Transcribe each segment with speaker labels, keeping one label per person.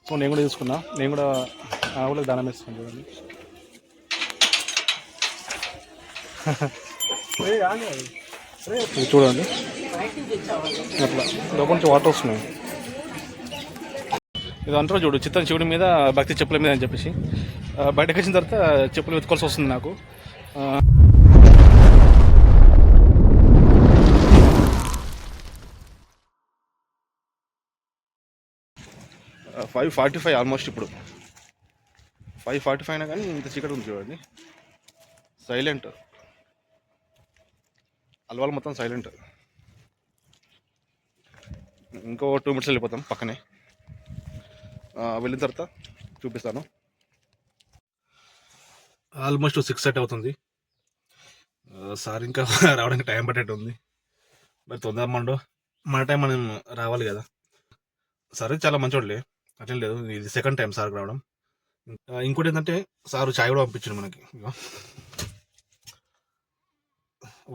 Speaker 1: So నేను కూడా తీసుకున్నా, నేను కూడా ఆవులకు దానం వేస్తాను చూడండి. ఇది చూడండి అట్లా లోపల నుంచి వాటర్ వస్తున్నాయి. ఇది అంటారు చూడు, చిత్తం శివుడి మీద భక్తి చెప్పుల మీద అని చెప్పేసి. బయటకు వచ్చిన తర్వాత చెప్పులు వెతుకోవాల్సి వస్తుంది నాకు. 5:45 ఆల్మోస్ట్. ఇప్పుడు 5:45 అయినా కానీ ఇంత చీకటి ఉంది చూడండి. సైలెంట్, అల్వాల్ మొత్తం సైలెంట్. ఇంకో 2 minutes వెళ్ళిపోతాం పక్కనే. వెళ్ళిన తర్వాత చూపిస్తాను. ఆల్మోస్ట్ 6:30 అవుతుంది. సార్ ఇంకా రావడానికి టైం పట్టేట్టు ఉంది. మరి తొందర మన టైం మనం రావాలి కదా. సరే చాలా మంచోడులే, అట్లా లేదు. ఇది సెకండ్ టైం సార్కి రావడం. ఇంకోటి ఏంటంటే సారు చాయ్ కూడా పంపించారు మనకి.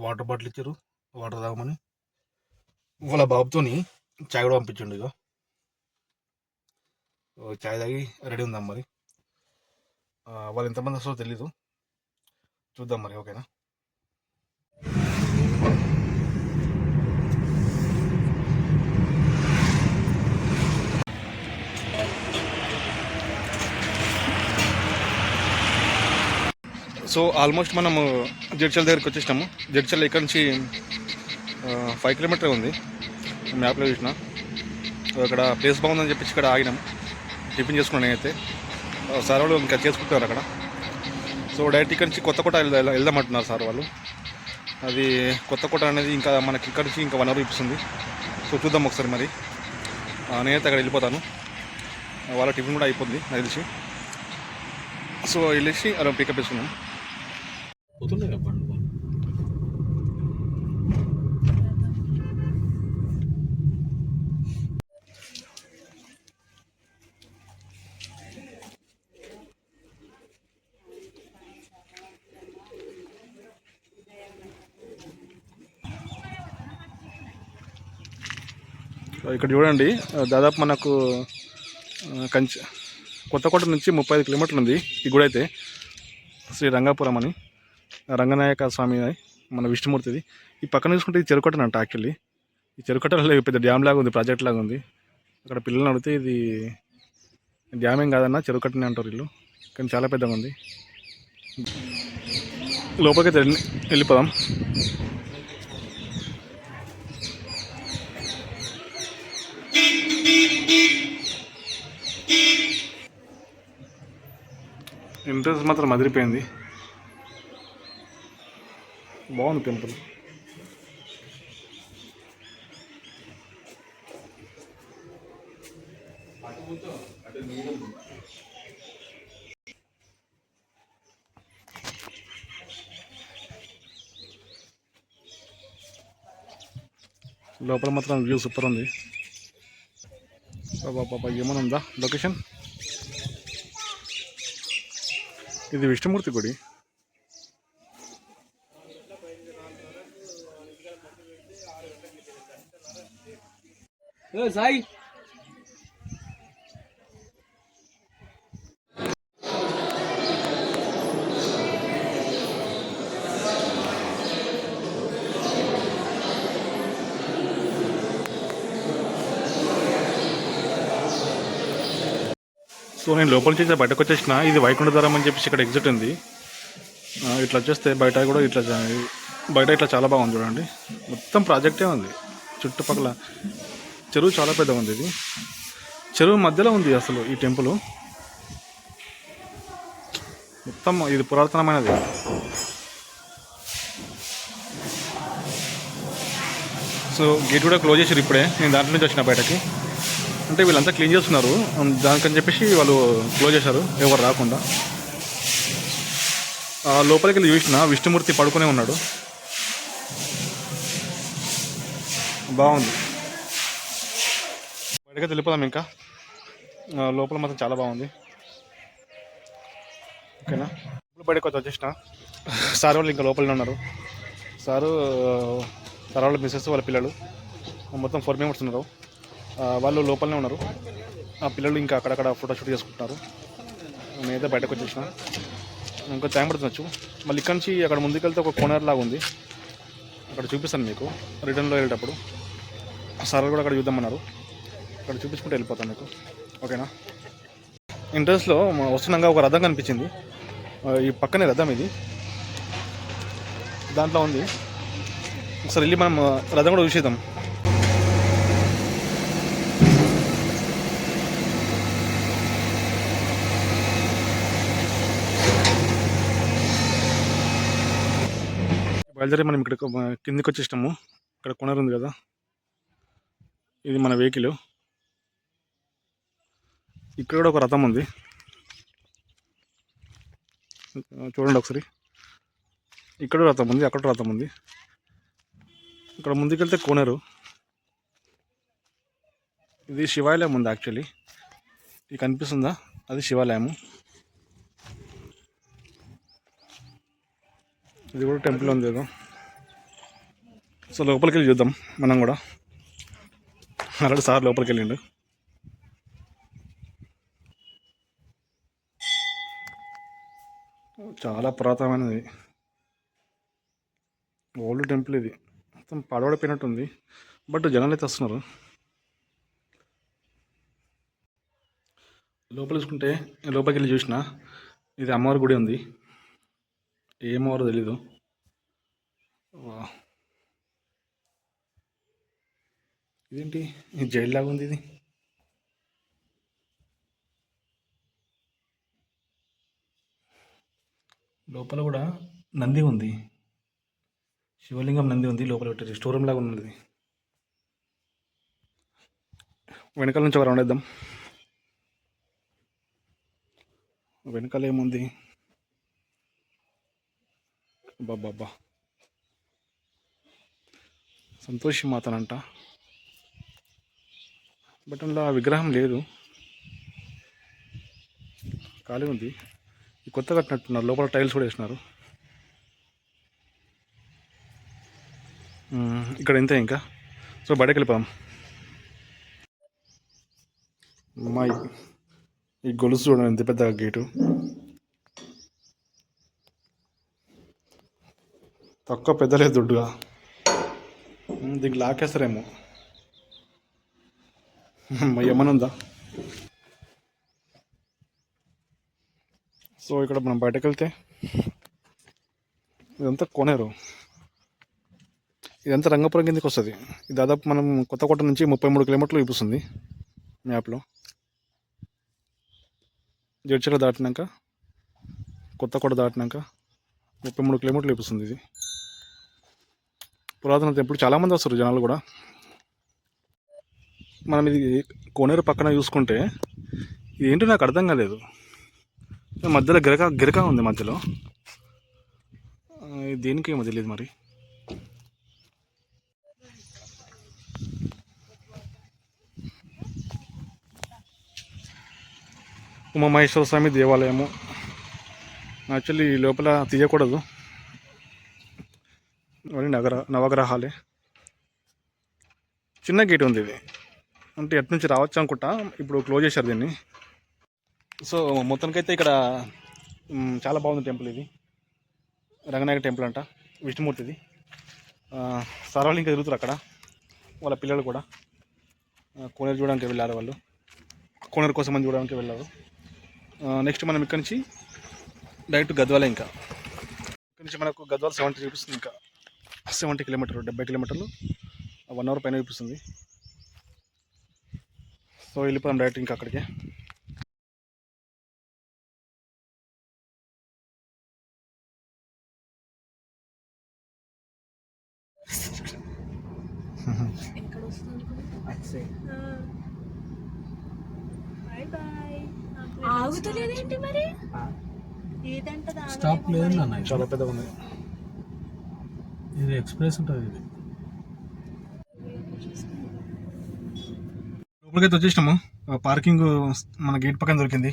Speaker 1: వాటర్ బాటిల్ ఇచ్చారు, వాటర్ తాగమని. వాళ్ళ బాబుతోని చాయ్ కూడా పంపించండు. ఇక చాయ్ తాగి రెడీ ఉందాం. మరి వాళ్ళు ఎంతమంది వస్తారో తెలీదు, చూద్దాం మరి. ఓకేనా? సో ఆల్మోస్ట్ మనము జడ్చల్ దగ్గరికి వచ్చేసినాము. జడ్చల్ ఇక్కడ నుంచి 5 kilometers ఉంది, మ్యాప్లో చూసిన. అక్కడ ప్లేస్ బాగుందని చెప్పేసి ఇక్కడ ఆగినాం, టిఫిన్ చేసుకున్నాను నేనైతే. సార్ వాళ్ళు ఇంకా చేసుకుంటున్నారు అక్కడ. సో డైరెక్ట్ ఇక్కడ నుంచి కొత్తకోట వెళ్దామంటున్నారు సార్ వాళ్ళు. అది కొత్తకోట అనేది ఇంకా మనకి ఇక్కడ నుంచి ఇంకా 1 hour చూపిస్తుంది. సో చూద్దాం ఒకసారి మరి. నేనైతే అక్కడ వెళ్ళిపోతాను, వాళ్ళ టిఫిన్ కూడా అయిపోతుంది నాకు తెలిసి. సో వెళ్ళేసి అలా పికప్ చేసుకున్నాం. ఇక్కడ చూడండి, దాదాపు మనకు కొత్తకోట నుంచి 35 kilometers ఉంది ఈ గుడి అయితే. శ్రీ రంగాపురం అని, రంగనాయక స్వామి మన విష్ణుమూర్తిది. ఈ పక్కన చూసుకుంటే ఇది చెరుకట్టనంట. యాక్చువల్లీ ఈ చెరుకట్టలో పెద్ద డ్యామ్ లాగా ఉంది, ప్రాజెక్ట్ లాగా ఉంది. అక్కడ పిల్లల్ని అడిగితే ఇది డ్యామ్ ఏం కాదన్నా, చెరుకట్టనే అంటారు వీళ్ళు, కానీ చాలా పెద్దగా ఉంది. లోపలికైతే వెళ్ళిపోదాం. ఎంట్రన్స్ మాత్రం అదిరిపోయింది, బాగుంది టెంపుల్. లోపల మాత్రం వ్యూ సూపర్ ఉంది. బాబా ఏమైనా ఉందా లొకేషన్? ఇది విష్ణుమూర్తి గుడి. సాయి సో నేను లోపల నుంచి బయటకు వచ్చేసిన. ఇది వైకుంఠ ద్వారం అని చెప్పేసి ఇక్కడ ఎగ్జిట్ ఉంది. ఇట్లా వచ్చేస్తే బయట కూడా బయట ఇట్లా చాలా బాగుంది చూడండి. మొత్తం ప్రాజెక్టే ఉంది, చుట్టుపక్కల చెరువు చాలా పెద్దగా ఉంది. ఇది చెరువు మధ్యలో ఉంది అసలు ఈ టెంపుల్. మొత్తం ఇది పురాతనమైనది. సో గేట్ కూడా క్లోజ్ చేసారు ఇప్పుడే, నేను దాంట్లో నుంచి వచ్చిన బయటకి. అంటే వీళ్ళంతా క్లీన్ చేస్తున్నారు, దానికని చెప్పేసి వాళ్ళు క్లోజ్ చేశారు ఎవరు రాకుండా. లోపలికి వెళ్ళి చూసిన విష్ణుమూర్తి పడుకునే ఉన్నాడు, బాగుంది. బయటకి వెళ్ళిపోదాం ఇంకా. లోపల మాత్రం చాలా బాగుంది. ఓకేనా? ఇప్పుడు బయటకు వచ్చేసిన. సార్ వాళ్ళు ఇంకా లోపలనే ఉన్నారు. సార్ వాళ్ళ మిస్సెస్ వాళ్ళ పిల్లలు మొత్తం 4 members ఉన్నారు. వాళ్ళు లోపలనే ఉన్నారు. ఆ పిల్లలు ఇంకా అక్కడక్కడ ఫోటోషూట్ చేసుకుంటున్నారు. నేనైతే బయటకు వచ్చేసిన. ఇంకా టైం పడుతుండొచ్చు. మళ్ళీ ఇక్కడి నుంచి అక్కడ ముందుకెళ్తే ఒక కోనర్ లాగా ఉంది, అక్కడ చూపిస్తాను మీకు రిటర్న్లో వెళ్ళేటప్పుడు. సార్ కూడా అక్కడ చూద్దామన్నారు, అక్కడ చూపించుకుంటూ వెళ్ళిపోతాను మీకు. ఓకేనా? ఇంట్రెస్ట్లో వస్తున్నాగా ఒక రథం కనిపించింది. ఈ పక్కనే రథం, ఇది దాంట్లో ఉంది. ఒకసారి వెళ్ళి మనం రథం కూడా చూసేద్దాం. బయలుదేరి మనం ఇక్కడ కిందికి వచ్చేసినాము. ఇక్కడ కొనరు ఉంది కదా, ఇది మన వెహికల్. ఇక్కడ కూడా ఒక రథం ఉంది, చూడండి ఒకసారి. ఇక్కడ రథం ఉంది, అక్కడ రథం ఉంది. ఇక్కడ ముందుకెళ్తే కోనేరు. ఇది శివాలయం ఉంది యాక్చువల్లీ. ఇది కనిపిస్తుందా, అది శివాలయము. ఇది కూడా టెంపుల్ ఉంది ఏదో. సో లోపలికి వెళ్ళి చూద్దాం మనం కూడా. ఆల్రెడీ సార్ లోపలికి వెళ్ళిండు. చాలా పురాతనమైనది, ఓల్డ్ టెంపుల్ ఇది. మొత్తం పడవడిపోయినట్టుంది, బట్ జనాలు అయితే వస్తున్నారు. లోపల చూసుకుంటే లోపలికి వెళ్ళి చూసిన, ఇది అమ్మవారి గుడి ఉంది. ఏమవారో తెలీదు. ఇదేంటి, జైలు లాగా ఉంది ఇది. లోపల కూడా నంది ఉంది, శివలింగం నంది ఉంది. లోపల పెట్టారు, స్టోర్ రూమ్ లాగా ఉన్నది. వెనకాల నుంచి ఒక రౌండ్ వేద్దాం. వెనకాల ఏముంది, బాబా సంతోషి మాతనంట, బట్ అందులో ఆ విగ్రహం లేదు, ఖాళీ ఉంది. కొత్త కట్టినట్టున్నారు, లోపల టైల్స్ కూడా వేసినారు. ఇక్కడ ఇంతే ఇంకా. సో బయటకు వెళ్ళిపోదాం. మా ఈ గొలుసు చూడండి ఎంత పెద్ద గేటు. తక్కువ పెద్దలేదు దుడ్డుగా, దీనికి లాకేస్తారేమో. ఏమనుందా? సో ఇక్కడ మనం బయటకు వెళ్తే ఇదంతా కోనేరు. ఇదంతా రంగపురం కిందకి వస్తుంది. ఇది దాదాపు మనం కొత్తకోట నుంచి 33 కిలోమీటర్లు చూపిస్తుంది మ్యాప్లో. జడ్చర్ల దాటినాక, కొత్తకోట దాటినాక 33 కిలోమీటర్లు చూపిస్తుంది. ఇది పురాతన టెంపుల్. చాలామంది వస్తారు జనాలు కూడా. మనం ఇది కోనేరు పక్కన చూసుకుంటే ఇది ఏంటో నాకు అర్థం కాలేదు. మధ్యలో గిరక ఉంది మధ్యలో, దేనికి ఏమో తెలియదు మరి. ఉమామహేశ్వర స్వామి దేవాలయము. యాక్చువల్లీ లోపల తీయకూడదు, మరి నవగ్రహాలే. చిన్న గేట్ ఉంది ఇది, అంటే ఎటు నుంచి రావచ్చు అనుకుంటా. ఇప్పుడు క్లోజ్ చేశారు దీన్ని. సో మొత్తానికైతే ఇక్కడ చాలా బాగుంది టెంపుల్. ఇది రంగనాయక టెంపుల్ అంట, విష్ణుమూర్తిది. సార్ వాళ్ళు ఇంకా తిరుగుతారు అక్కడ, వాళ్ళ పిల్లలు కూడా. కోనేరు చూడడానికి వెళ్ళారు వాళ్ళు, కోనేరు కోసం అని చూడడానికి వెళ్ళారు. నెక్స్ట్ మనం ఇక్కడ నుంచి డైరెక్ట్ గద్వాల. ఇంకా ఇక్కడ నుంచి మనకు గద్వాల 70 చూపిస్తుంది. ఇంకా 70 కిలోమీటర్లు, 70 కిలోమీటర్లు, 1 అవర్ పైన చూపిస్తుంది. సో వెళ్ళిపోదాం డైరెక్ట్ ఇంకా అక్కడికే.
Speaker 2: ఆగుతలేదేంటి మరి?
Speaker 3: స్టాప్ లేదు అన్న,
Speaker 1: చాలా పెద్దగా ఉంది.
Speaker 3: ఇది ఎక్స్ప్రెస్ ఉంటుంది. ఇది
Speaker 1: లోపలికైతే వచ్చేసినాము. పార్కింగ్ మన గేట్ పక్కన దొరికింది,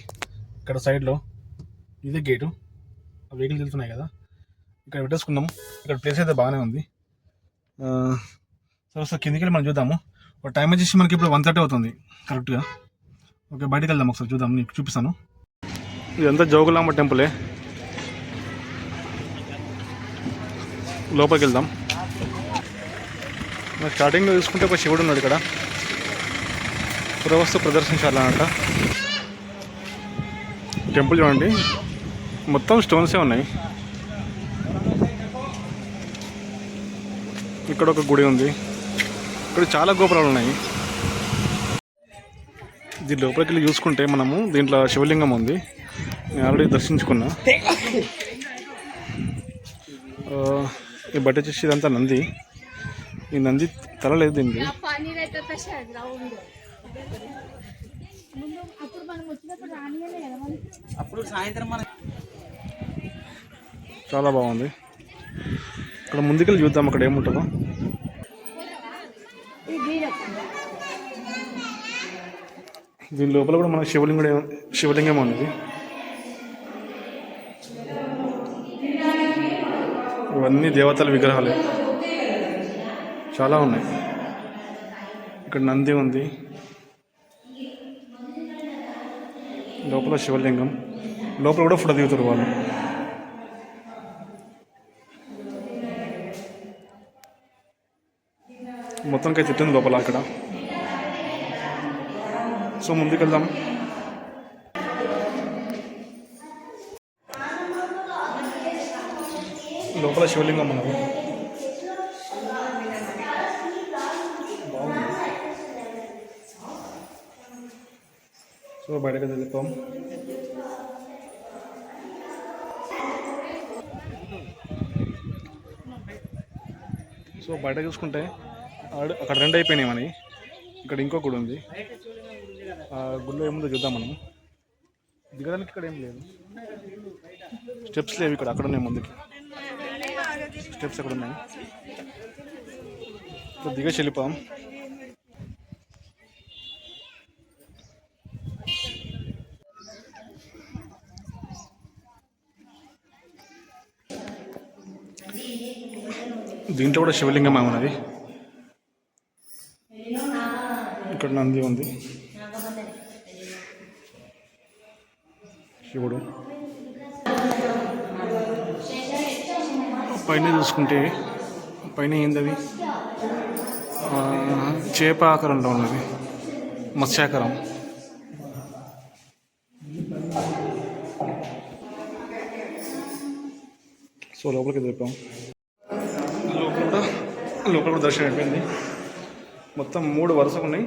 Speaker 1: ఇక్కడ సైడ్లో. ఇదే గేటు, వెహికల్ వెళ్తున్నాయి కదా, ఇక్కడ పెట్టేసుకున్నాము. ఇక్కడ ప్లేస్ అయితే బాగానే ఉంది. సో కిందికి వెళ్ళి మనం చూద్దాము. ఒక టైం వచ్చేసి మనకి ఇప్పుడు 1:30 అవుతుంది కరెక్ట్గా. ఓకే, బయటికి వెళ్దాం ఒకసారి చూద్దాం, నీకు చూపిస్తాను. ఇదంతా జోగులాంబ టెంపులే. లోపలికి వెళ్దాం. స్టార్టింగ్లో చూసుకుంటే ఒక శివుడు ఉన్నాడు ఇక్కడ. పురావస్తు ప్రదర్శనశాల అన్నమాట. టెంపుల్ చూడండి, మొత్తం స్టోన్సే ఉన్నాయి. ఇక్కడ ఒక గుడి ఉంది. ఇక్కడ చాలా గోపురాలు ఉన్నాయి. దీని లోపలికి వెళ్ళి చూసుకుంటే మనము దీంట్లో శివలింగం ఉంది. నేను ఆల్రెడీ దర్శించుకున్నా. ఈ బట్ట వచ్చేసి ఇదంతా నంది. ఈ నంది తల లేదు దీనికి. చాలా బాగుంది. ఇక్కడ ముందుకెళ్ళి చూద్దాం అక్కడ ఏముంటుందో. దీని లోపల కూడా మన శివలింగం ఉంది. ఇవన్నీ దేవతల విగ్రహాలే చాలా ఉన్నాయి. ఇక్కడ నంది ఉంది, లోపల శివలింగం, లోపల కూడా ఫోటో దిగుతారు వాళ్ళు. మొత్తానికి తిట్టింది లోపల అక్కడ. సో ముందుకెళ్దాం. లోపల శివలింగం ఉన్నది. సో బయటకు వెళ్తాం. సో బయట చూసుకుంటే అక్కడ 2 అయిపోయినాయి మనవి. ఇక్కడ ఇంకో గుడి ఉంది. ఆ గుడిలో ఏముందో చూద్దాం మనం. దిగడానికి ఇక్కడ ఏం లేదు, స్టెప్స్ లేవు ఇక్కడ. అక్కడ ఉన్నాయి ముందుకి స్టెప్స్, అక్కడ ఉన్నాయి. దిగేసి వెళ్ళిపోం. దీంట్లో కూడా శివలింగం ఉన్నది. ఇక్కడ నంది ఉంది, శివుడు. పైన చూసుకుంటే పైన ఏందది, చేప ఆకారంలో ఉన్నది, మత్స్యాకారం. సో లోపలికి వెళ్ళిపోయాం. లోపల కూడా దర్శనం అయిపోయింది. మొత్తం 3 వరుసలు ఉన్నాయి,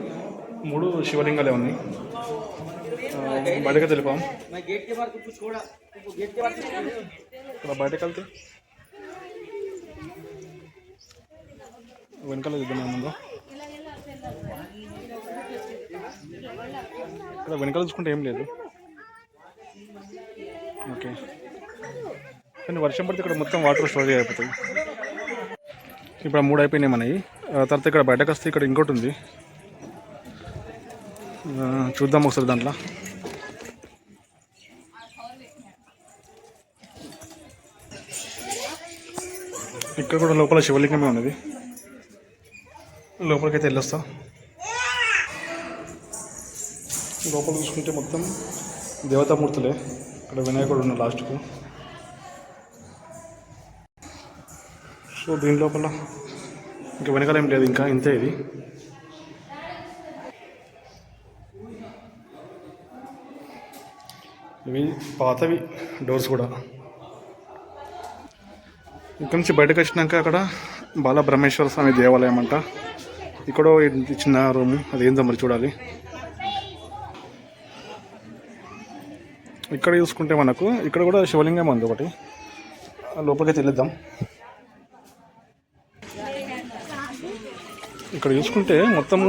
Speaker 1: 3 శివలింగాలే ఉన్నాయి. బయటకు తెలిపాం. ఇక్కడ బయటకు వెళ్తే వెనకాల చూద్దాం ఏముందో. ఇక్కడ వెనకాల చూసుకుంటే ఏం లేదు. ఓకే, కానీ వర్షం పడితే ఇక్కడ మొత్తం వాటర్ స్టోరేజ్ అయిపోతుంది. ఇప్పుడు 3 అయిపోయినాయి మనవి. తర్వాత ఇక్కడ బయటకు వస్తే ఇక్కడ ఇంకోటి ఉంది, చూద్దాం ఒకసారి. దాంట్లో ఇక్కడ కూడా లోపల శివలింగమే ఉన్నది. లోపలికైతే వెళ్ళొస్తా. లోపల చూసుకుంటే మొత్తం దేవతామూర్తులే. ఇక్కడ వినాయకుడు ఉన్న లాస్ట్కు. సో దీని లోపల ఇంకా వెనకాల ఏం లేదు, ఇంకా ఇంతే. ఇది ఇవి పాతవి డోర్స్ కూడా. ఇక్కడ నుంచి బయటకు వచ్చినాక అక్కడ బాలబ్రహ్మేశ్వర స్వామి దేవాలయం అంట. ఇక్కడ చిన్న రూము, అది ఏందో మరి చూడాలి. ఇక్కడ చూసుకుంటే మనకు ఇక్కడ కూడా శివలింగం ఉంది ఒకటి. లోపలికి వెళ్ళిద్దాం. ఇక్కడ చూసుకుంటే మొత్తం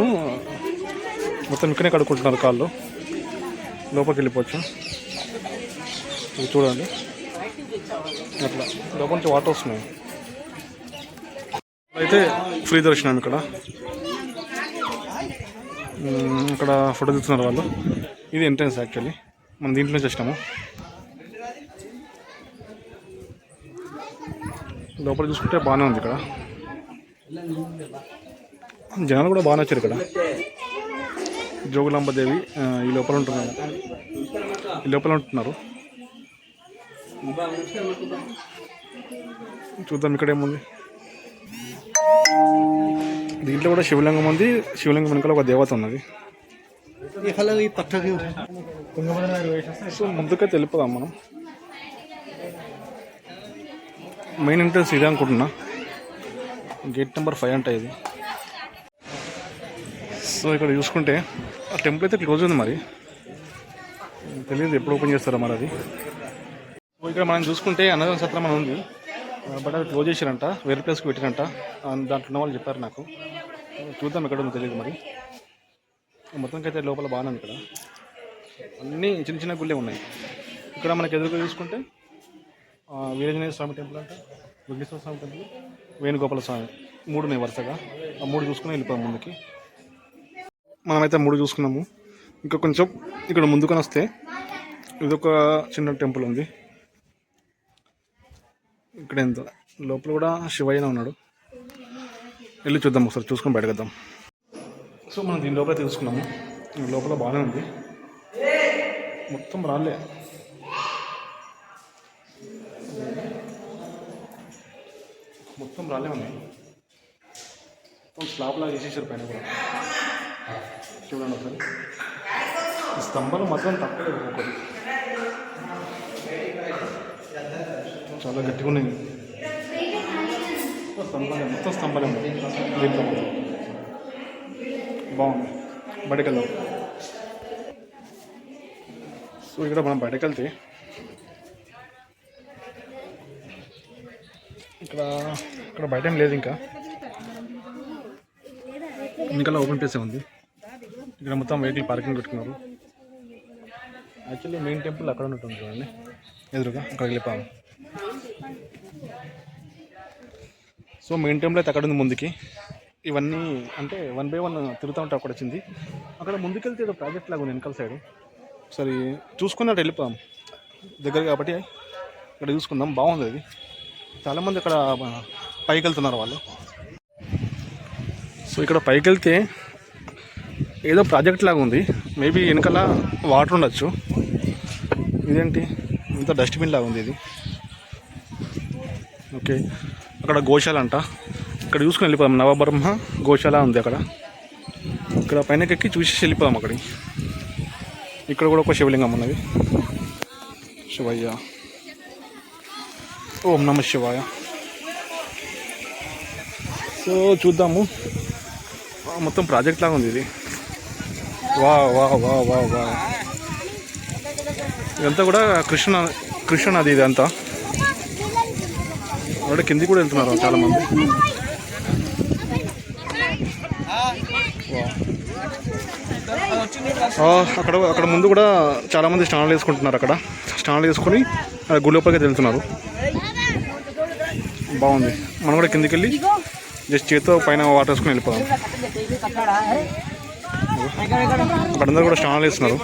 Speaker 1: ఇక్కడే కడుక్కుంటున్నారు కాళ్ళు. లోపలికి వెళ్ళిపోవచ్చు. ఇది చూడండి, అట్లా లోపల నుంచి వాటర్ వస్తున్నాయి. అయితే ఫ్రీ దర్శనం ఇక్కడ. ఇక్కడ ఫోటో తీస్తున్నారు వాళ్ళు. ఇది ఎంట్రన్స్ యాక్చువల్లీ. మనం దీంట్లో నుంచి వచ్చినాము. లోపల చూసుకుంటే బాగానే ఉంది. ఇక్కడ జనాలు కూడా బాగానే వచ్చారు. ఇక్కడ జోగులాంబదేవి ఈ లోపల ఉంటున్నారు, ఈ లోపల ఉంటున్నారు. చూద్దాం ఇక్కడ ఏముంది. దీంట్లో కూడా శివలింగం ఉంది. శివలింగం వెనకాల ఒక దేవత ఉన్నది. సో ముందుకైతే వెళ్ళిపోదాం మనం. మెయిన్ ఎంట్రన్స్ ఇదే అనుకుంటున్నా. గేట్ నెంబర్ 5 అంట ఇది. సో ఇక్కడ చూసుకుంటే ఆ టెంపుల్ అయితే క్లోజ్ ఉంది, మరి తెలియదు ఎప్పుడు ఓపెన్ చేస్తారో మరి అది. సో ఇక్కడ మనం చూసుకుంటే అన్నదాన సత్రం అని ఉంది, బట్ అది క్లోజ్ చేశారంట, వేరే ప్లేస్కి పెట్టిరంట. దాంట్లో ఉన్న వాళ్ళు చెప్పారు నాకు. చూద్దాం ఎక్కడ ఉందో తెలియదు మరి. మొత్తానికి అయితే లోపల బాగానే ఉంది. ఇక్కడ అన్నీ చిన్న చిన్న గుళ్ళే ఉన్నాయి. ఇక్కడ మనకి ఎదురుగా చూసుకుంటే వీరాంజనేయ స్వామి టెంపుల్ అంట, వెంకటేశ్వర స్వామి టెంపుల్, వేణుగోపాల స్వామి 3 ఉన్నాయి వరుసగా. ఆ 3 చూసుకుని వెళ్ళిపోయాం ముందుకి. మనమైతే 3 చూసుకున్నాము. ఇంకా కొంచెం ఇక్కడ ముందుకొని వస్తే ఇదొక చిన్న టెంపుల్ ఉంది. ఇక్కడ ఎంత లోపల కూడా శివయ్యనే ఉన్నాడు. వెళ్ళి చూద్దాం ఒకసారి, చూసుకొని బయటకద్దాం. సో మనం దీని లోపల తీసుకున్నాము. లోపల బాగానే ఉంది, మొత్తం రాలే. మొత్తం రాలే ఉన్నాయి. మొత్తం స్లాబ్ లాగా వేసేసారు పైన కూడా. చూడండి ఒకసారి, స్తంభాలు మాత్రం తప్పలేదు. ఒక్కొక్కటి చాలా గట్టిగా ఉన్నాయి. స్తంభాలే, మొత్తం స్తంభాలే ఉన్నాయి. దీంట్లో బాగుంది. బయటకు వెళ్దాం. సో ఇక్కడ మనం బయటకు వెళ్తే ఇక్కడ బయట ఏం లేదు, ఇంకా ఇంకలా ఓపెన్ ప్లేసే ఉంది. ఇక్కడ మొత్తం వెహికల్ పార్కింగ్ పెట్టుకున్నారు. యాక్చువల్లీ మెయిన్ టెంపుల్ అక్కడ ఉన్నట్టుంది చూడండి, ఎదురుగా అక్కడికి వెళ్ళిపోయాము. సో మెయిన్ టెంపుల్ అయితే అక్కడ ఉంది ముందుకి. ఇవన్నీ అంటే 1 by 1 తిరుగుతూ ఉంటే అక్కడ వచ్చింది. అక్కడ ముందుకెళ్తే ఏదో ప్రాజెక్ట్ లాగా ఉంది వెనకాల సైడ్. సరే చూసుకున్నట్టు వెళ్ళిపోయాం, దగ్గర కాబట్టి ఇక్కడ చూసుకుందాం. బాగుంది అది. చాలామంది ఇక్కడ పైకి వెళ్తున్నారు వాళ్ళు. సో ఇక్కడ పైకి వెళ్తే ఏదో ప్రాజెక్ట్ లాగా ఉంది. మేబీ వెనకాల వాటర్ ఉండొచ్చు. ఇదేంటి ఇంత డస్ట్బిన్ లాగా ఉంది ఇది. ఓకే, అక్కడ గోశాల అంట. ఇక్కడ చూసుకుని వెళ్ళిపోదాం. నవబ్రహ్మ గోశాల ఉంది అక్కడ. ఇక్కడ పైనకి ఎక్కి చూసి వెళ్ళిపోదాం అక్కడికి. ఇక్కడ కూడా ఒక శివలింగం ఉన్నది. శివయ్య, ఓం నమ శివాయ. సో చూద్దాము. మొత్తం ప్రాజెక్ట్ లాగా ఉంది ఇది. వా వా వా వా వా ఇదంతా కూడా కృష్ణ నది ఇదంతా. అలాగే కింది కూడా వెళ్తున్నారు చాలామంది. అక్కడ ముందు కూడా చాలామంది స్నానాలు వేసుకుంటున్నారు. అక్కడ స్నానాలు వేసుకొని గుడి లోపలికి వెళ్తున్నారు. బాగుంది. మనం కూడా కిందికి వెళ్ళి జస్ట్ చేతితో పైన వాటర్ వేసుకొని వెళ్ళిపోదాం. అక్కడందరూ కూడా స్నానాలు వేస్తున్నారు.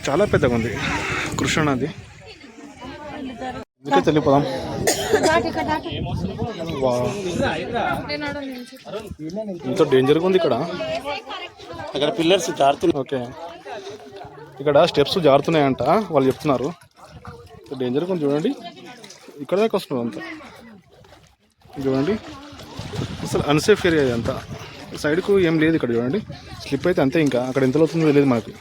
Speaker 1: చాలా పెద్దగా ఉంది కృష్ణ నది. అందుకే వెళ్ళిపోదాం. ఇంత డేంజర్గా ఉంది ఇక్కడ.
Speaker 3: అక్కడ పిల్లర్స్ జారుతున్నాయి.
Speaker 1: ఓకే, ఇక్కడ స్టెప్స్ జారుతున్నాయంట వాళ్ళు చెప్తున్నారు. డేంజర్గా ఉంది చూడండి. ఇక్కడ దాకా వస్తున్నారు అంతా చూడండి. అసలు అన్సేఫ్ ఏరియా అంతా. సైడ్కు ఏం లేదు ఇక్కడ చూడండి. స్లిప్ అయితే అంతే. ఇంకా అక్కడ ఎంత అవుతుందో తెలియదు మనకి.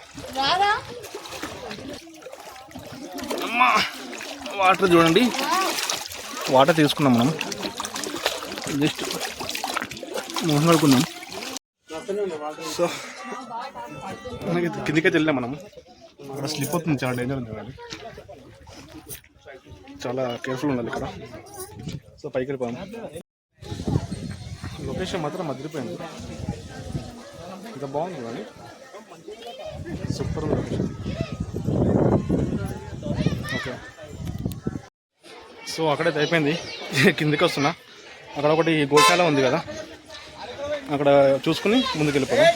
Speaker 1: వాటర్ చూడండి. వాటర్ తీసుకున్నాం మనం. జస్ట్ మొహం కడుకున్నాం. సో మనకి కిందికైతే వెళ్ళాం మనం. అక్కడ స్లిప్ అవుతుంది, చాలా డేంజర్ ఉంది చూడండి. చాలా కేర్ఫుల్ ఉండాలి ఇక్కడ. సో పైకి వెళ్ళిపోయాం. లొకేషన్ మాత్రం అదిరిపోయింది. ఇంత బాగుంది చూడండి. సూపర్ ఉంది లొకేషన్. ఓకే, సో అక్కడైతే అయిపోయింది. కిందికి వస్తున్నా. అక్కడ ఒకటి గోశాల ఉంది కదా, అక్కడ చూసుకుని ముందుకు వెళ్ళిపోదాం.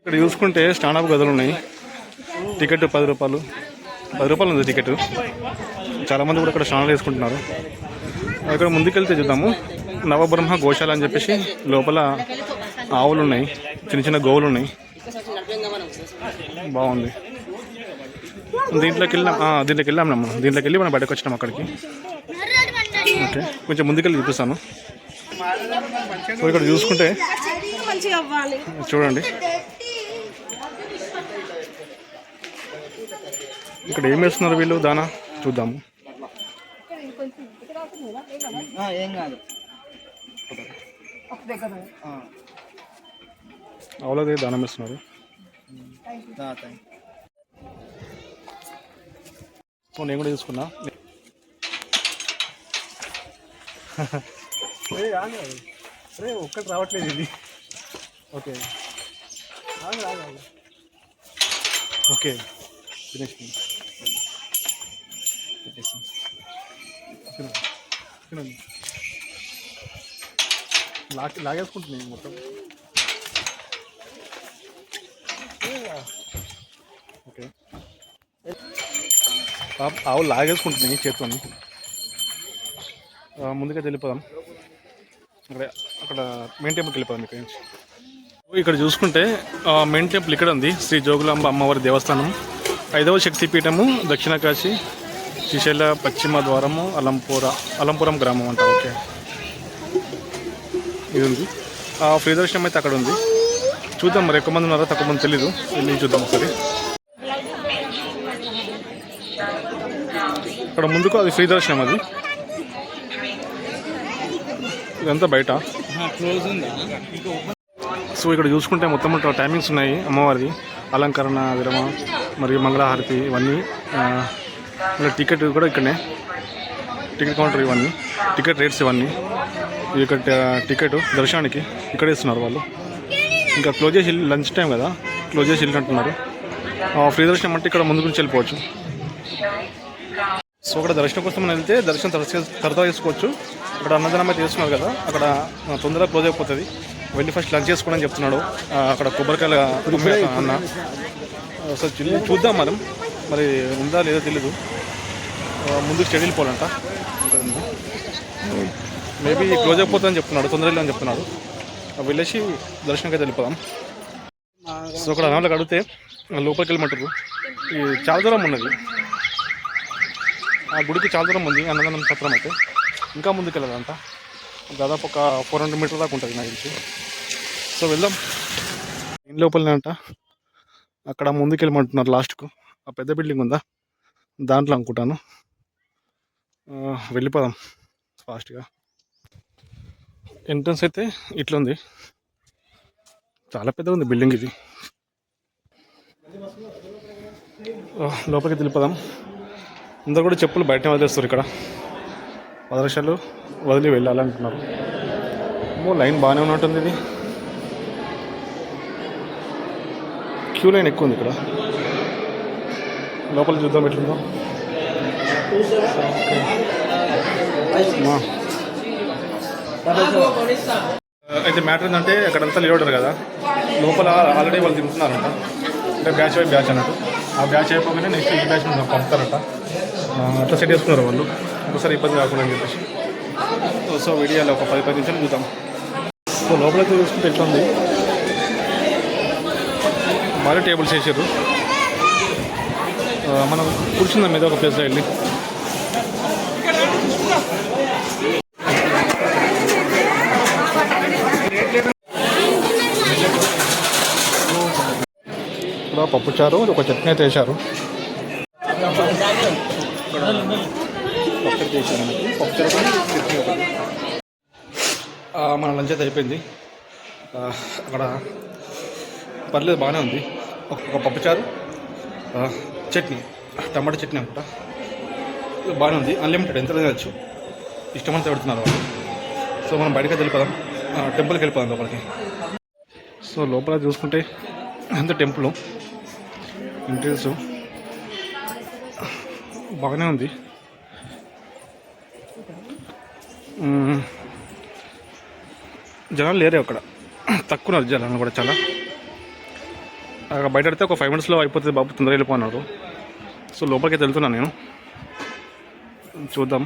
Speaker 1: ఇక్కడ చూసుకుంటే స్టాండప్ గదులు ఉన్నాయి. టికెట్ 10 రూపాయలు. 10 రూపాయలు ఉంది టికెట్. చాలామంది కూడా ఇక్కడ స్నానాలు వేసుకుంటున్నారు. అక్కడ ముందుకు వెళ్తే చూద్దాము. నవబ్రహ్మ గోశాల అని చెప్పేసి లోపల ఆవులు ఉన్నాయి, చిన్న చిన్న గోవులు ఉన్నాయి. బాగుంది. దీంట్లోకి వెళ్ళాం మనం. దీంట్లోకి వెళ్ళి మనం బయటకు వచ్చినాం అక్కడికి. ఓకే, కొంచెం ముందుకెళ్ళి చూపిస్తాను. సో ఇక్కడ చూసుకుంటే చూడండి, ఇక్కడ ఏం వేస్తున్నారు వీళ్ళు దానా చూద్దాము. అవులదే దానం వేస్తున్నారు. సో నేను కూడా తీసుకున్నా. ఒక్కటి రావట్లేదు ఇది. ఓకే ఓకే తినేసి లాగేసుకుంటున్నాయి మొత్తం. ఓకే, ఆవులు లాగేసుకుంటున్నాయి చేతిని. ముందుగా వెళ్ళిపోదాం. అక్కడ మెయిన్ టెంపుల్కి వెళ్ళిపోదాం ఇక్కడ నుంచి. ఇక్కడ చూసుకుంటే మెయిన్ టెంపుల్ ఇక్కడ ఉంది. శ్రీ జోగులాంబ అమ్మవారి దేవస్థానం, 5వ శక్తిపీఠము, దక్షిణ కాశీ, శ్రీశైల పశ్చిమ ద్వారము, అలంపురం గ్రామం అంటారు. ఓకే, ఇది ఉంది. ఫ్రీ దర్శనం అయితే అక్కడ ఉంది. చూద్దాం మరి ఎక్కువ మంది ఉన్నారో తక్కువ మంది తెలీదు. వెళ్ళి చూద్దాం ఒకసారి. అక్కడ ముందుకు అది ఫ్రీ దర్శనం. అది ఇదంతా బయట. సో ఇక్కడ చూసుకుంటే మొత్తం టైమింగ్స్ ఉన్నాయి అమ్మవారిది. అలంకరణ, విరమ మరియు మంగళహారతి ఇవన్నీ. టికెట్ కూడా ఇక్కడనే, టికెట్ కౌంటర్ ఇవన్నీ, టికెట్ రేట్స్ ఇవన్నీ. ఇక్కడ టికెట్ దర్శనానికి ఇక్కడ ఇస్తున్నారు వాళ్ళు. ఇంకా క్లోజ్ చేసి లంచ్ టైం కదా, క్లోజ్ చేసి వెళ్ళినట్టున్నారు. ఫ్రీ దర్శనం అంటే ఇక్కడ ముందు నుంచి వెళ్ళిపోవచ్చు. సో అక్కడ దర్శనం కోసం మనం వెళ్తే దర్శనం త్వరగా చేసుకోవచ్చు. అక్కడ అన్నదానం అయితే చేస్తున్నారు కదా, అక్కడ తొందరగా క్లోజ్ అయిపోతుంది. వెళ్ళి ఫస్ట్ లంచ్ చేసుకోవడం చెప్తున్నాడు. అక్కడ కొబ్బరికాయలు అన్న. సో చూద్దాం మనం, మరి ఉందా లేదో తెలీదు. ముందుకు చెడు వెళ్ళిపోవాలంట. మేబీ క్లోజ్ అయిపోతుందని చెప్తున్నాడు, తొందరగా అని చెప్తున్నాడు. వెళ్ళేసి దర్శనంకి అయితే వెళ్ళిపోదాం. సో అక్కడ అన్నలకు అడిగితే లోపలికి వెళ్ళమంటారు. చాలా దూరం ఉన్నది, ఆ గుడికి చాలా దూరం ఉంది అన్నదానం సత్రం అయితే. ఇంకా ముందుకు వెళ్ళాలంట, దాదాపు ఒక 400 మీటర్ల దాకా ఉంటుంది నాకు తెలిసి. సో వెళ్దాం. ఇంటి లోపలనే అంట. అక్కడ ముందుకు వెళ్ళమంటున్నారు లాస్ట్కు. ఆ పెద్ద బిల్డింగ్ ఉందా దాంట్లో అనుకుంటాను. వెళ్ళిపోదాం ఫాస్ట్గా. ఎంట్రన్స్ అయితే ఇట్లా ఉంది, చాలా పెద్దగా ఉంది బిల్డింగ్ ఇది. లోపలికి వెళ్ళిపోదాం. అందరు కూడా చెప్పులు బయటనే వదిలేస్తారు. ఇక్కడ పదర్శాలు వదిలి వెళ్ళాలంటున్నారు. లైన్ బాగానే ఉన్నట్టుంది. ఇది క్యూ లైన్ ఎక్కువ ఉంది ఇక్కడ. లోపల చూద్దాం ఎట్లుందో. అయితే మ్యాటర్ ఏంటంటే అక్కడంతా లీడర్ కదా, లోపల ఆల్రెడీ వాళ్ళు తింటున్నారంట. అంటే బ్యాచ్ బై బ్యాచ్ అన్నట్టు. ఆ బ్యాచ్ అయిపోగానే నెక్స్ట్ ఈ బ్యాచ్ పంపుతారట. అట్లా సెట్ చేసుకున్నారు వాళ్ళు, ఒకసారి ఇబ్బంది కాకుండా అని చెప్పేసి. సో వీడియోలో ఒక 10 నిమిషాలు చూద్దాం. సో లోపలికి చూసుకుంటే ఎట్లా ఉంది, భారీ టేబుల్స్ వేసారు. మనం కూర్చుందాం మీద ఒక ప్లేస్లో వెళ్ళి. ఇక్కడ పప్పుచారు, ఒక చట్నీ అయితే వేశారు. మన లంచ్ అయితే అయిపోయింది. అక్కడ పర్లేదు, బాగానే ఉంది. ఒక పప్పుచారు, చట్నీ, టమాటా చట్నీ అనుకుంటా, బాగానే ఉంది. అన్లిమిటెడ్, ఎంత తినచ్చు, ఇష్టమంతా పెడుతున్నారు వాళ్ళు. సో మనం బయటకి వెళ్ళిపోదాం, టెంపుల్కి వెళ్ళిపోదాం లోపలికి. సో లోపల చూసుకుంటే ఎంత టెంపుల్ ఇంట్రెన్స్ బాగానే ఉంది. జనాలు లేరే అక్కడ, తక్కువ జనాలు కూడా చాలా. అక్కడ బయట పెడితే ఒక 5 minutesలో అయిపోతుంది బాబు, తొందరగా వెళ్ళిపోయినారు. సో లోపలికి వెళ్తున్నాను నేను, చూద్దాం.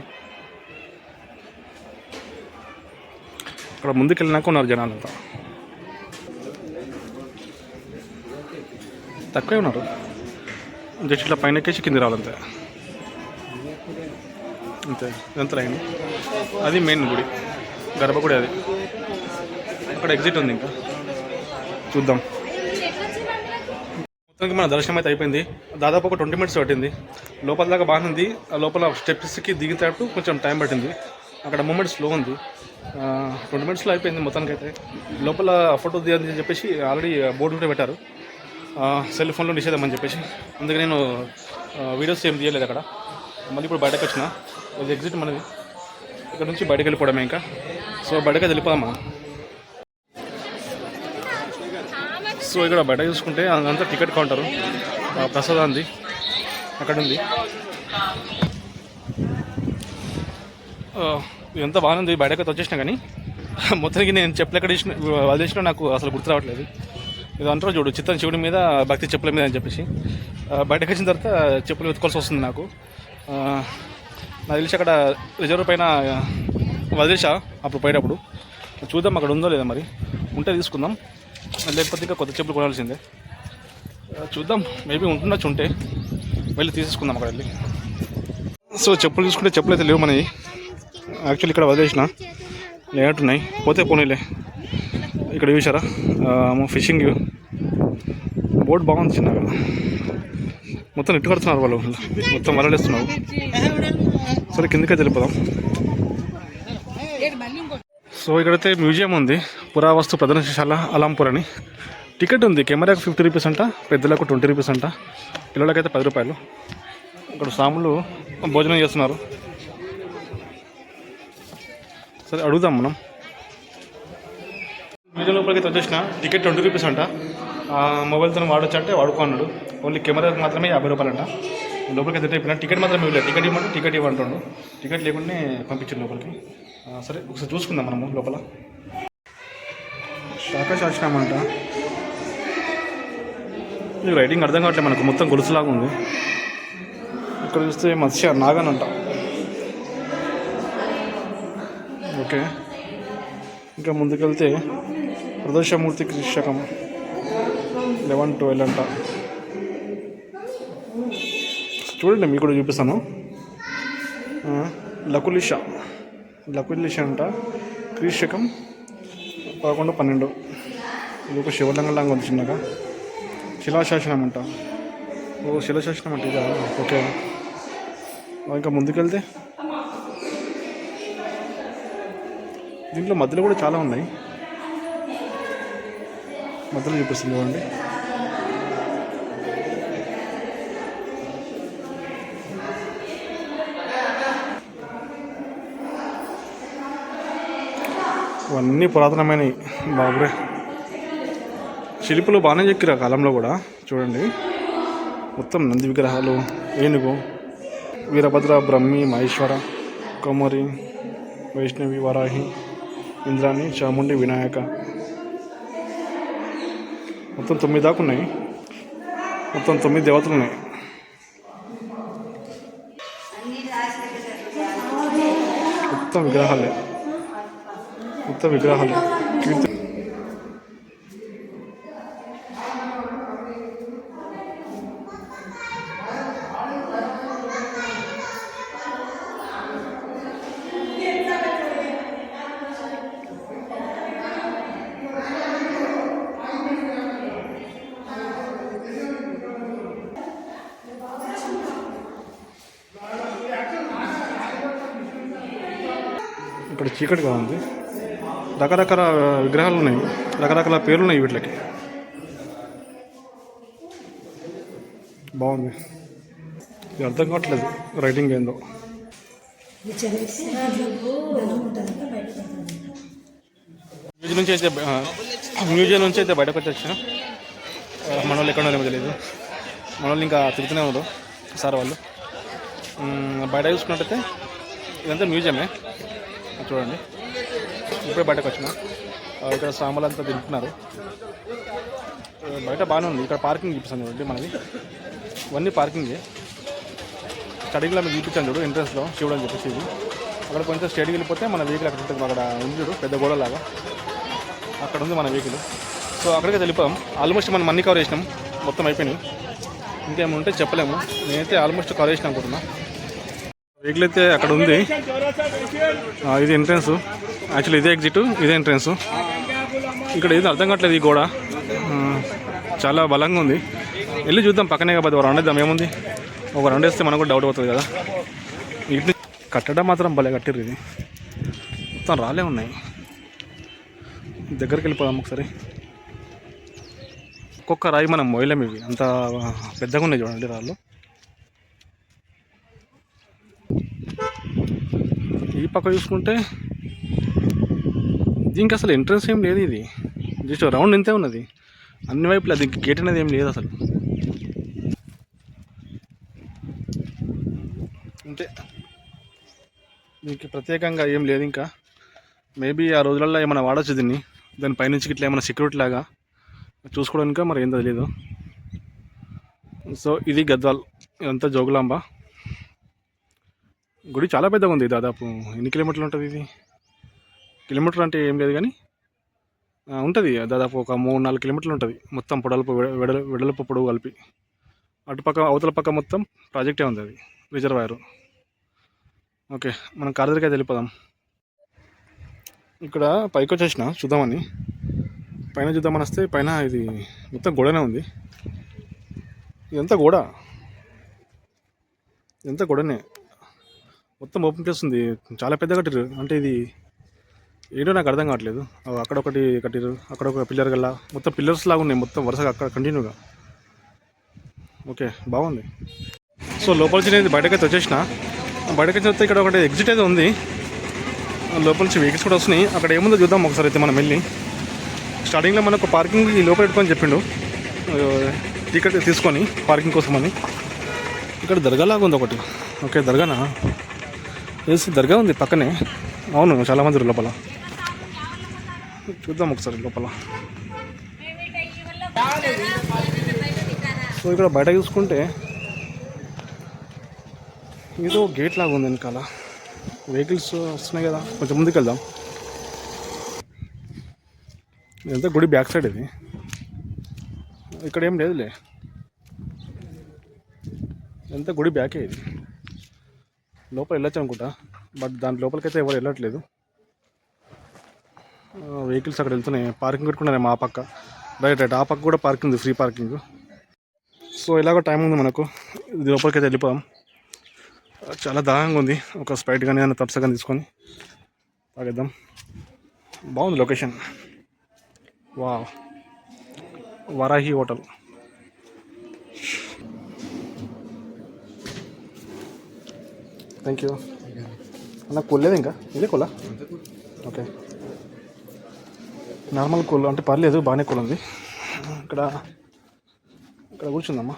Speaker 1: అక్కడ ముందుకు వెళ్ళినాక ఉన్నారు జనాలు అంతా, తక్కువే ఉన్నారు. జస్ట్ ఇట్లా పైన ఎక్కేసి కింద రావాలంతే, అంతే. ఇదంతా లైన్, అది మెయిన్ గుడి, గర్భగుడి అది. అక్కడ ఎగ్జిట్ ఉంది, ఇంకా చూద్దాం. మొత్తానికి మన దర్శనం అయితే అయిపోయింది. దాదాపు ఒక 20 minutes పట్టింది. లోపల దాకా బాగానే ఉంది. ఆ లోపల స్టెప్స్కి దిగేటట్టు కొంచెం టైం పట్టింది. అక్కడ మూమెంట్ స్లో ఉంది. 20 minutesలో అయిపోయింది మొత్తానికి అయితే. లోపల ఫోటో దిగని చెప్పేసి ఆల్రెడీ బోర్డు కూడా పెట్టారు, సెల్ ఫోన్లో నిషేధం అని చెప్పేసి. అందుకే నేను వీడియోస్ ఏం తీయలేదు అక్కడ. మళ్ళీ ఇప్పుడు బయటకు వచ్చిన, ఇది ఎగ్జిట్ మనది. ఇక్కడ నుంచి బయటకు వెళ్ళిపోవడమే ఇంకా. సో బయటకు వెళ్ళిపోదాం మనం. సో ఇక్కడ బయట చూసుకుంటే అదంతా టికెట్ కౌంటరు, ప్రసాదాంది అక్కడ ఉంది. ఎంత బాగుంది. బయటకు వచ్చేసినా కానీ మొత్తానికి నేను చెప్పులు ఎక్కడ వాళ్ళు చేసినా నాకు అసలు గుర్తు రావట్లేదు. ఇది అంటారు చూడు, చిత్తం శివుడి మీద భక్తి చెప్పుల మీద అని చెప్పేసి. బయటకు వచ్చిన తర్వాత చెప్పులు వెతుకోవాల్సి వస్తుంది నాకు. నాకు తెలిసి అక్కడ రిజర్వ్ పైన వదిలేసా అప్పుడు పోయేటప్పుడు. చూద్దాం అక్కడ ఉందో లేదా, మరి ఉంటే తీసుకుందాం, లేకపోతే ఇంకా కొత్త చెప్పులు కొనాల్సిందే. చూద్దాం, మేబీ ఉంటుండొచ్చు. ఉంటే వెళ్ళి తీసేసుకుందాం అక్కడ వెళ్ళి. సో చెప్పులు తీసుకుంటే చెప్పులు అయితే లేవు మనవి. యాక్చువల్లీ ఇక్కడ వదిలేసిన లేనట్టున్నాయి, పోతే పోనీలే. ఇక్కడ చూసారా ఫిషింగ్ బోట్ బాగుంది, చిన్నగా మొత్తం నెట్టు కడుతున్నారు వాళ్ళు, మొత్తం వలలేస్తున్నారు. సరే కిందకైతే వెళ్ళిపోదాం. సో ఇక్కడైతే మ్యూజియం ఉంది, పురావస్తు ప్రదర్శనశాల అలంపూర్ అని. టికెట్ ఉంది, కెమెరాకు 50 రూపీస్ అంట, పెద్దలకు 20 రూపీస్ అంట, పిల్లలకైతే 10 రూపాయలు. ఇక్కడ సాములు భోజనం చేస్తున్నారు. సరే అడుగుదాం మనం. మ్యూజియం లోపలికి వచ్చేసిన, టికెట్ 20 రూపీస్ అంట. మొబైల్తో వాడొచ్చు అంటే వాడుకో అన్నాడు. ఓన్లీ కెమెరాకి మాత్రమే 50 రూపాయలు అంట. లోపలికి అయితే చెప్పిన టికెట్ మాత్రం ఇవ్వలేదు. టికెట్ ఇవ్వమంటే టికెట్ ఇవ్వంటుండు, టికెట్ లేకుండానే పంపించారు లోపలికి. సరే ఒకసారి చూసుకుందాం మనము లోపల. శాఖాశాసనం అంట. ఇది రైటింగ్ అర్థం కావట్లేదు మనకు, మొత్తం గొలుసులాగా ఉంది. ఇక్కడ చూస్తే మత్స్య నాగన్ అంట. ఓకే, ఇంకా ముందుకెళ్తే ప్రదోషమూర్తి కృషకం 11-12 అంట. చూడండి మీకు కూడా చూపిస్తాను. లకులిష అంట, క్రీశకం 11-12. ఇది ఒక శివలింగంలాగా ఉంది చిన్నగా. శిలాశాసనం అంట. ఓ శిలాశాసనం అంటే ఇదా? ఓకే. ఇంకా ముందుకెళ్తే దీంట్లో మధ్యలో కూడా చాలా ఉన్నాయి. మధ్యలో చూపిస్తుంది చూడండి. ఇవన్నీ పురాతనమైనవి బాబురే. శిల్పులు బాగానే చెక్కిరు ఆ కాలంలో కూడా. చూడండి మొత్తం నంది విగ్రహాలు, ఏనుగు, వీరభద్ర, బ్రహ్మి, మహేశ్వర, కౌమరి, వైష్ణవి, వరాహి, ఇంద్రాణి, చాముండి, వినాయక, మొత్తం 9 దాకా ఉన్నాయి. మొత్తం 9 దేవతలు ఉన్నాయి. మొత్తం విగ్రహాలే, మొత్తం విగ్రహాలే. ఇక్కడ చీకటిగా ఉంది. రకరకాల విగ్రహాలు ఉన్నాయి, రకరకాల పేర్లు ఉన్నాయి వీటికి. బాగుంది, ఇది అర్థం కావట్లేదు రైటింగ్ ఏందో. మ్యూజియం నుంచి అయితే బయటకు వచ్చేసిన. మన వాళ్ళు ఎక్కడ ఉన్నారో తెలియదు. మన వాళ్ళు ఇంకా తిరుగుతూనే ఉన్నారు సార్ వాళ్ళు. బయట చూసుకున్నట్టయితే ఇదంతా మ్యూజియమే. చూడండి ఇప్పుడే బయటకు వచ్చిన. ఇక్కడ సామాన్లు తింటున్నారు. బయట బాగానే ఉంది. ఇక్కడ పార్కింగ్ చూపిస్తాను చూడండి మనది. ఇవన్నీ పార్కింగే. స్టార్టింగ్లో మేము చూపించాను చూడు ఎంట్రన్స్లో శివుడు అని చెప్పేసి. ఇది అక్కడ కొంచెం స్టేట్కి వెళ్ళిపోతే మన వెహికల్ అక్కడ ఉంటుంది. అక్కడ ఉంది చూడు పెద్ద గోడలాగా, అక్కడ ఉంది మన వెహికల్. సో అక్కడికి వెళ్ళిపోదాం. ఆల్మోస్ట్ మనం అన్ని కవర్ చేసినాం, మొత్తం అయిపోయినాయి. ఇంకేముంటే చెప్పలేము. నేనైతే ఆల్మోస్ట్ కవర్ చేసిన అనుకుంటున్నా. వెహికల్ అయితే అక్కడ ఉంది. ఇది ఎంట్రన్స్, యాక్చువల్లీ ఇదే ఎగ్జిట్, ఇదే ఎంట్రన్స్. ఇక్కడ ఏదో అర్థం కావట్లేదు. ఈ గోడ చాలా బలంగా ఉంది. వెళ్ళి చూద్దాం పక్కనే కాబట్టి ఒక రౌండ్ వేద్దాం. ఏముంది, ఒక రౌండ్ వేస్తే మనకు కూడా డౌట్ అవుతుంది కదా. ఇది కట్టడం మాత్రం భలే కట్టిర్రు. ఇది మొత్తం రాలే ఉన్నాయి. దగ్గరికి వెళ్ళిపోదాం ఒకసారి. ఒక్కొక్క రాయి మనం మోయలేము. ఇవి అంత పెద్దగా ఉన్నాయి చూడండి రాళ్ళు. ఈ పక్క చూసుకుంటే దీనికి అసలు ఎంట్రన్స్ ఏం లేదు. ఇది జస్ట్ రౌండ్ ఇంతే ఉన్నది అన్ని వైపులా. దీనికి గేట్ అనేది ఏం లేదు అసలు. అంతే, దీనికి ప్రత్యేకంగా ఏం లేదు. ఇంకా మేబీ ఆ రోజులలో ఏమైనా వాడచ్చు దీన్ని. దాని పైనుంచి ఇట్లా ఏమైనా సెక్యూరిటీ లాగా చూసుకోవడానికి మరి ఏం తెలియదు. సో ఇది గద్వాల్, ఇదంతా జోగులాంబ గుడి. చాలా పెద్దగా ఉంది. దాదాపు ఎన్ని కిలోమీటర్లు ఉంటుంది ఇది? కిలోమీటర్ అంటే ఏం లేదు కానీ ఉంటుంది. దాదాపు ఒక 3-4 కిలోమీటర్లు ఉంటుంది మొత్తం. వెడల్పు పొడవు కలిపి. అటుపక్క అవతల పక్క మొత్తం ప్రాజెక్టే ఉంది, అది రిజర్వాయర్. ఓకే, మనం కార్ దగ్గరికి వెళ్ళిపోదాం. ఇక్కడ పైకి వచ్చేసిన చూద్దామని. పైన చూద్దామని వస్తే పైన ఇది మొత్తం గోడనే ఉంది. ఇదంతా గోడ, ఇదంతా గోడనే మొత్తం. ఓపెన్ ప్లేస్ ఉంది, చాలా పెద్ద కట్టిరు. అంటే ఇది ఏంటో నాకు అర్థం కావట్లేదు. అక్కడ ఒకటి కట్టిరు, అక్కడ ఒక పిల్లర్ గల్లా, మొత్తం పిల్లర్స్ లాగా ఉన్నాయి మొత్తం వరుసగా అక్కడ కంటిన్యూగా. ఓకే, బాగుంది. సో లోపల నుంచి బయటకైతే వచ్చేసిన. బయటకి వస్తే ఇక్కడ ఒకటి ఎగ్జిట్ అయితే ఉంది. లోపల నుంచి వెహికల్స్ కూడా వస్తున్నాయి. అక్కడ ఏముందో చూద్దాం ఒకసారి అయితే మనం వెళ్ళి. స్టార్టింగ్లో మనకు పార్కింగ్ ఈ లోపల పెట్టుకొని చెప్పిండు, టికెట్ తీసుకొని పార్కింగ్ కోసం అని. ఇక్కడ దర్గాలాగా ఉంది ఒకటి. ఓకే, దర్గానా? ఏసీ దర్గా ఉంది పక్కనే. అవును, చాలామంది లోపల. చూద్దాం ఒకసారి లోపల. సో ఇక్కడ బయట చూసుకుంటే ఏదో గేట్ లాగా ఉంది వెనకాల. వెహికల్స్ వస్తున్నాయి కదా, కొంచెం ముందుకు వెళ్దాం. ఇదంతా గుడి బ్యాక్ సైడ్. ఇది ఇక్కడ ఏం లేదులే, ఇదంతా గుడి బ్యాకే. ఇది లోపల వెళ్ళొచ్చు అనుకుంటా, బట్ దాని లోపలికైతే ఎవరు వెళ్ళట్లేదు. వెహికల్స్ అక్కడ వెళ్తున్నాయి. పార్కింగ్ పెట్టుకున్నాను మా పక్క. రైట్ ఆ పక్క కూడా పార్కింగ్ ఉంది, ఫ్రీ పార్కింగ్. సో ఇలాగో టైం ఉంది మనకు. ఇది లోపలికైతే వెళ్ళిపోదాం. చాలా దాహంగా ఉంది. ఒక స్ప్రైట్ కానీ ఏమైనా తప్స కానీ తీసుకొని తాగేద్దాం. బాగుంది location. Wow, Varahi hotel. Thank you అన్న. కూల్ లేదు ఇంకా? ఇదే కూలా? ఓకే, నార్మల్ కూల్ అంటే పర్లేదు, బాగానే కూల్ ఉంది. ఇక్కడ కూర్చుందమ్మా,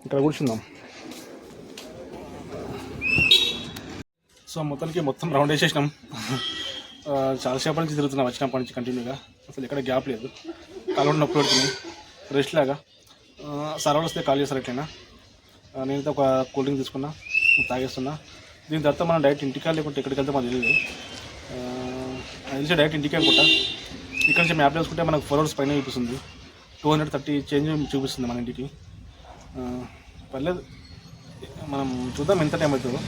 Speaker 1: ఇక్కడ కూర్చుందాం. సో మొత్తం రౌండ్ వేసేసినాం. చాలాసేపటి నుంచి తిరుగుతున్నాం వచ్చినప్పటి నుంచి కంటిన్యూగా. అసలు ఎక్కడ గ్యాప్ లేదు. కాలు నొప్పి పెడుతున్నాయి, రెస్ట్ లాగా. సర్వర్ వస్తే కాల్ చేస్తారు ఎట్లయినా. నేనైతే ఒక కూల్ డ్రింక్ తీసుకున్నా, తాగేస్తున్నా. దీని తర్వాత మనం డైరెక్ట్ ఇంటికా లేకుంటే ఎక్కడికి వెళ్తే మనకు తెలియదు. తెలిసి డైరెక్ట్ ఇంటికే అనుకుంటా. ఇక్కడ నుంచి మ్యాప్ వేసుకుంటే మనకు 4 hours పైన చూపిస్తుంది. 230 చేంజ్ చూపిస్తుంది మన ఇంటికి. పర్లేదు, మనం చూద్దాం ఎంత టైం అవుతుందో.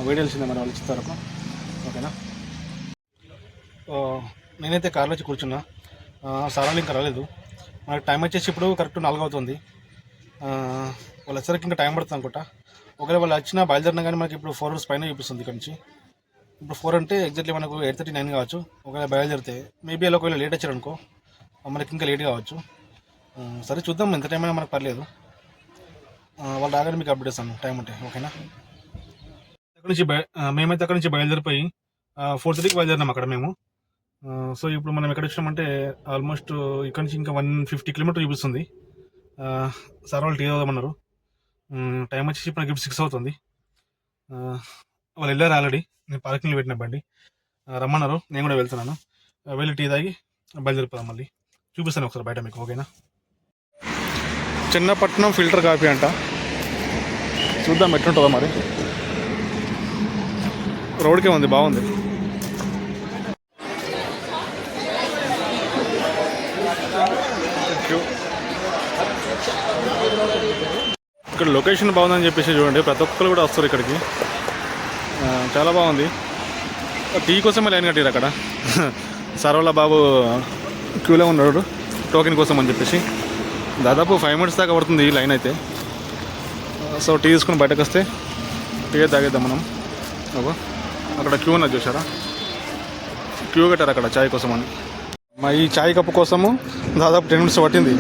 Speaker 1: వెయిట్ తెలిసిందే మన వాళ్ళు ఇచ్చే వరకు. ఓకేనా? నేనైతే కార్లో వచ్చి కూర్చున్నా. సారాలు ఇంకా రాలేదు. మనకి టైం వచ్చేసి ఇప్పుడు కరెక్ట్ 4 అవుతుంది. వాళ్ళు వచ్చరికి ఇంకా టైం పడుతుంది అనుకుంటా. ఒకవేళ వాళ్ళు వచ్చినా బయలుదేరినా కానీ మనకి ఇప్పుడు 4 hours పైన చూపిస్తుంది ఇక్కడ నుంచి. ఇప్పుడు 4 అంటే ఎగ్జాక్ట్లీ మనకు 8:39 కావచ్చు. ఒకవేళ బయలుదేరితే మేబీ అలా ఒకవేళ లేట్ వచ్చారు అనుకో, మనకి ఇంకా లేట్ కావచ్చు. సరే చూద్దాం, ఎంత టైం అయినా మనకు పర్లేదు. వాళ్ళు రాగానే మీకు అప్డేట్ చేస్తాను టైం ఉంటే. ఓకేనా? మేమైతే అక్కడ నుంచి బయలుదేరిపోయి 4:30కి బయలుదేరినాం అక్కడ మేము. సో ఇప్పుడు మనం ఎక్కడ వచ్చినామంటే ఆల్మోస్ట్ ఇక్కడ నుంచి ఇంకా 150 కిలోమీటర్ చూపిస్తుంది. సార్ వాళ్ళు టీ అవుదామన్నారు. టైం వచ్చేసి ఇప్పుడు నాకు 6 అవుతుంది. వాళ్ళు వెళ్ళారు ఆల్రెడీ. నేను పార్కింగ్లో పెట్టిన బండి. రమ్మన్నారు, నేను కూడా వెళ్తున్నాను. వెళ్ళి టీ తాగి బయలుదేరిపోదాం. మళ్ళీ చూపిస్తాను ఒకసారి బయట మీకు. ఓకేనా? చిన్నపట్నం ఫిల్టర్ కాఫీ అంట. చూద్దాం ఎట్లుంటుందో మరి. రోడ్కే ఉంది, బాగుంది. ఇక్కడ లొకేషన్ బాగుందని చెప్పేసి చూడండి, ప్రతి ఒక్కరు కూడా వస్తారు ఇక్కడికి. చాలా బాగుంది. టీ కోసమే లైన్ కట్టారు అక్కడ. సర్వల బాబు క్యూలో ఉన్నాడు టోకెన్ కోసం అని చెప్పేసి. దాదాపు 5 minutes దాకా పడుతుంది ఈ లైన్ అయితే. సో టీ తీసుకుని బయటకు వస్తే టీ తాగేద్దాం మనం. అక్కడ క్యూ ఉన్నది చూసారా, క్యూ కట్టారు అక్కడ చాయ్ కోసం అని. మా ఈ చాయ్ కప్పు కోసము దాదాపు 10 minutes పట్టింది.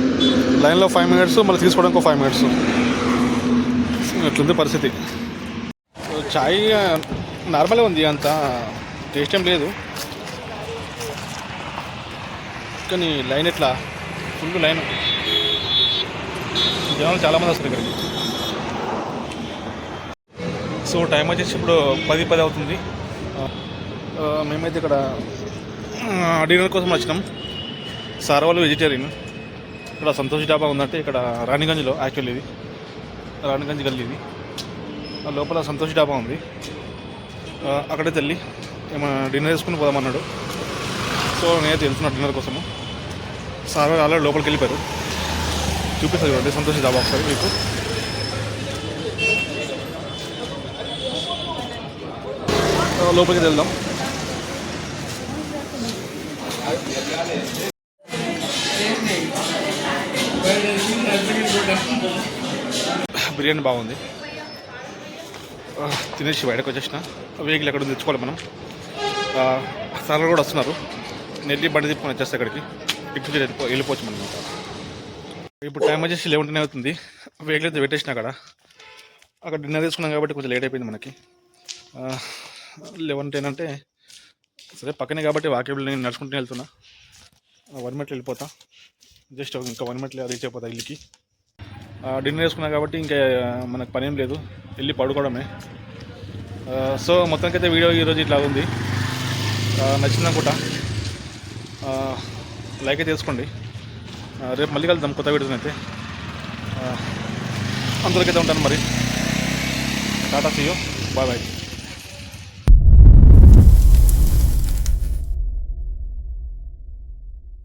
Speaker 1: లైన్లో 5 minutes, మళ్ళీ తీసుకోవడానికి 5 minutes. ఎట్లుంది పరిస్థితి. చాయ్ నార్మల్గా ఉంది, అంత టేస్ట్ ఏం లేదు. కానీ లైన్ ఎట్లా ఫుల్ లైన్, జనాలు చాలామంది వస్తారు ఇక్కడికి. సో టైం వచ్చేసి ఇప్పుడు 10 అవుతుంది. మేమైతే ఇక్కడ డిన్నర్ కోసం వచ్చినాం. సార్ వాళ్ళు వెజిటేరియన్. ఇక్కడ సంతోష్ డాబా ఉందంటే ఇక్కడ రాణిగంజ్లో, యాక్చువల్లీ ఇది రాణిగంజ్ గల్లీ. ఇది లోపల సంతోష్ డాబా ఉంది. అక్కడే వెళ్ళి ఏమైనా డిన్నర్ చేసుకుని పోదామన్నాడు. సో నేనైతే వెళ్తున్నా డిన్నర్ కోసము. సార్ వాళ్ళు ఆల్రెడీ లోపలికి వెళ్ళిపోయారు. చూపిస్తుంది చూడండి సంతోష్ డాబా ఒకసారి మీకు. లోపలికి వెళ్దాం. బిర్యానీ బాగుంది. తినేసి బయటకు వచ్చేసిన. వెహికల్ ఎక్కడ తెచ్చుకోవాలి మనం. సార్లు కూడా వస్తున్నారు. నెల్లి బండి తిప్పుకొని వచ్చేస్తే అక్కడికి ఇక్కడ వెళ్ళిపోవచ్చు మనం. ఇప్పుడు టైం వచ్చేసి 11 అవుతుంది. వెహికల్ అయితే పెట్టేసిన అక్కడ డిన్నర్ తీసుకున్నాం కాబట్టి కొంచెం లేట్ అయిపోయింది మనకి. 11:10 అంటే సరే పక్కనే కాబట్టి వాకేబుల్ నేను నడుచుకుంటూ వెళ్తున్నా. 1 minute వెళ్ళిపోతా. జస్ట్ ఇంకా 1 minute రీచ్ అయిపోతా ఇల్లుకి. డిన్నర్ వేసుకున్నా కాబట్టి ఇంకా మనకు పని ఏం లేదు, వెళ్ళి పడుకోవడమే. సో మొత్తానికైతే వీడియో ఈరోజు ఇట్లా ఉంది. నచ్చిందనుకుంటా. లైక్ అయితే చేసుకోండి. రేపు మళ్ళీ కలుద్దాం కొత్త వీడియోని అయితే. అందరికైతే ఉంటాను మరి. Tata see you, bye bye.